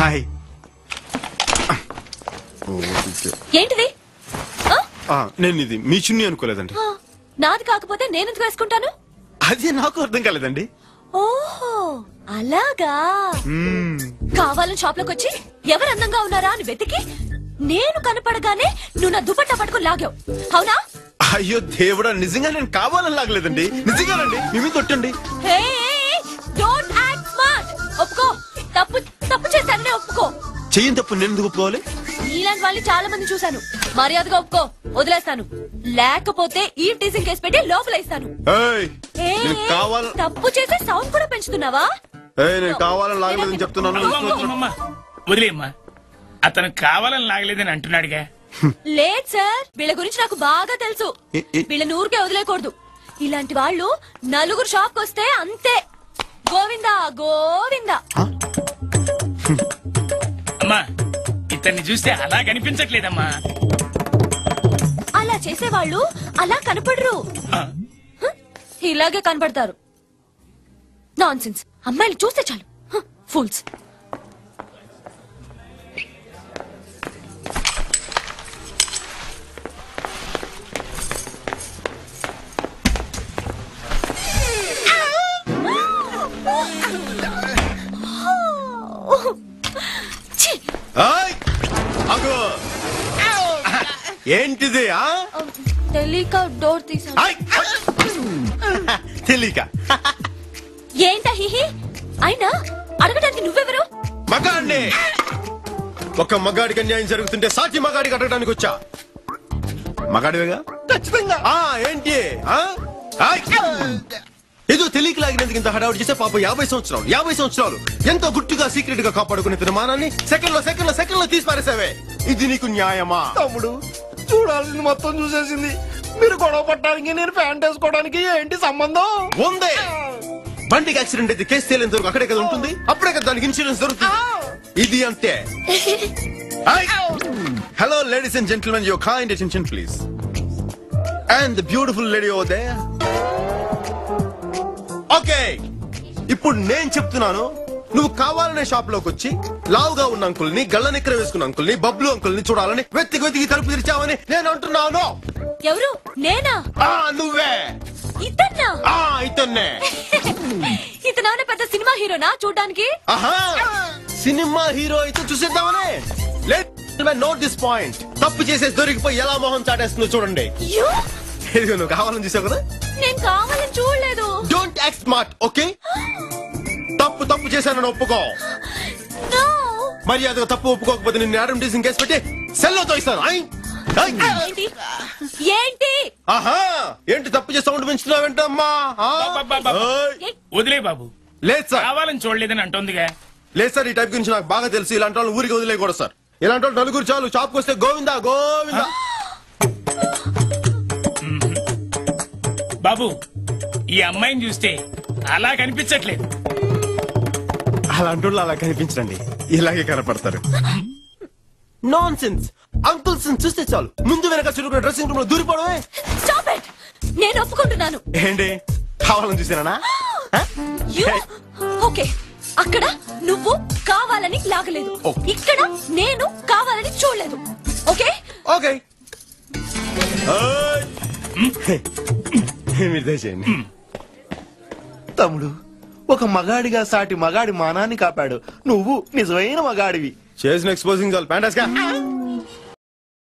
Hi. ఏంటిది? నేను ఇది మీ చున్నీ అనుకోలేదండి. నాది కాకపోతే నేను ఎందుకు వేసుకుంటాను? అది నాకు అర్థం కాలేదండి. ఓహో అలాగా. కావాలని షాప్ లోకి వచ్చి ఎవరు అందంగా ఉన్నారా అని వెతికి నేను కనపడగానే నువ్వు నా దుపట్టా పట్టుకుని లాగావు, అవునా? అయ్యో దేవుడా, నిజంగా నేను కావాలని లాగలేదండి. నిజంగానండి, మీ మీద కొట్టండి. Don't act smart. ఒప్పుకో, తప్పు తప్పు చేశాననే ఒప్పుకో. చెయ్యని తప్పు నేను ఎందుకు ఒప్పుకోవాలి? ఇలాంటి వాళ్ళని చాలా మంది చూశాను. మర్యాదగా ఒప్పుకో, వదిలేస్తాను. లేకపోతే ఈ టీజింగ్ కేసు పెట్టి లోపలేస్తాను. తప్పు చేసే సౌండ్ కూడా పెంచుతున్నావా? నేను కావాలని లాగలేదని చెప్తున్నాను. వదిలేమ్మా, అతను కావాలని లాగలేదని అంటున్నాడుగా. లేదు సార్, వీళ్ళ గురించి నాకు బాగా తెలుసు. వీళ్ళని ఊరికే వదిలేకూడదు. ఇలాంటి వాళ్ళు నలుగురు షాప్ వస్తే అంతే, గోవిందా గోవిందా. అమ్మా, ఇతన్ని చూస్తే అలా కనిపించట్లేదమ్మా. అలా చేసేవాళ్ళు అలా కనపడరు, ఇలాగే కనపడతారు. నాన్సెన్స్. అమ్మాయిలు చూస్తే చాలు ఫూల్స్. ఏంటిది? తెలియక డోర్ తీసాను. తెలియక ఏంటా హిహి? అయినా అడగడానికి నువ్వెవరు? మగాడిని. ఒక మగాడికి అన్యాయం జరుగుతుంటే సాటి మగాడికి అడగడానికి వచ్చా. మగాడివేగా? ఖచ్చితంగా. ఏంటి ఏదో తెలియక లాగినందుకు ఇంత హడావుడి చేస్తే పాప 50 సంవత్సరాలు ఎంతో గుట్టుగా సీక్రెట్ గా కాపాడుకునే తిరుమానాన్ని సెకండ్ లో తీసి పారేసావే. ఇది నీకు న్యాయమా? తమ్ముడు, చూడాల్సింది మొత్తం చూసేసింది. మీరు గొడవ పట్టడానికి నేను ప్యాంట్ వేసుకోవడానికి ఏంటి సంబంధం? ఉందే. బండికి యాక్సిడెంట్ అయితే కేసు తేలేంత వరకు అక్కడే కదా ఉంటుంది. అప్పుడే కదా దానికి ఇన్సూరెన్స్ దొరుకుతుంది. ఇది అంతే. Hello ladies and gentlemen, your kind attention please. And the beautiful lady over there. Okay, ఇప్పుడు నేను చెప్తున్నాను. నువ్వు కావాలనే షాప్ లోకి వచ్చి లావుగా ఉన్న అంకుల్ని, గళ్ళ నిక్కర వేసుకున్న అంకుల్ని, బబ్లు అంకుల్ని చూడాలని వెతికి తలుపు తెరిచావని నేను అంటున్నాను. ఎవరు? నేనా? నువ్వే. ఇతన్నా? ఇతన్నే. ఇతనానే పెద్ద సినిమా హీరోనా చూడ్డానికి? సినిమా హీరో అయితే చూసేద్దామనే. Note this point. తప్పు చేసేసి దొరికిపోయి ఎలా మొహం చాటేస్తుందో చూడండి. నువ్వు కావాలని చూసావు కదా? నేను కావాలని చూడలేదు. Don't act smart, okay? తప్పు చేశానని ఒప్పుకో. మర్యాదగా తప్పు ఒప్పుకోకపోతే నిన్ను యాడమ్ టీజింగ్ కేసు పెట్టి సెల్లో తోయిస్తాను. ఏంటి తప్పు చేసి సౌండ్ పెంచుతున్నావేంటమ్మా? వదిలే బాబు. లేదు సార్, కావాలని చూడలేదని అంటోందిగా. లేదు సార్, ఈ టైప్ గురించి నాకు బాగా తెలుసు. ఇలాంటి వాళ్ళు ఊరికి వదిలేయకూడదు సార్. ఇలాంటి వాళ్ళు నలుగురు చాలు. షాప్కి వస్తే గోవిందా గోవిందా. బాబు, ఈ అమ్మాయిని చూస్తే అలా కనిపించట్లేదు. అలాంటి వాళ్ళు అలా కనిపించండి, ఇలాగే కనపడతారు. Non sense. అంకుల్స్ చూస్తే చాలు ముందు వెనక చురుకున్న డ్రెస్సింగ్ రూమ్ లో దూరిపోవడమే. Stop it. నేను ఒప్పుకుంటున్నాను. ఏంటి కావాలని చూసానా? ఓకే, అక్కడ నువ్వు కావాలని లాగలేదు, ఇక్కడ నేను కావాలని చూడలేదు. Okay okay. తమ్ముడు, ఒక మగాడిగా సాటి మగాడి మానాన్ని కాపాడు. నువ్వు నిజమైన మగాడివి. చేసిన ఎక్స్పోజింగ్ చాలు. ప్యాంటాస్కా.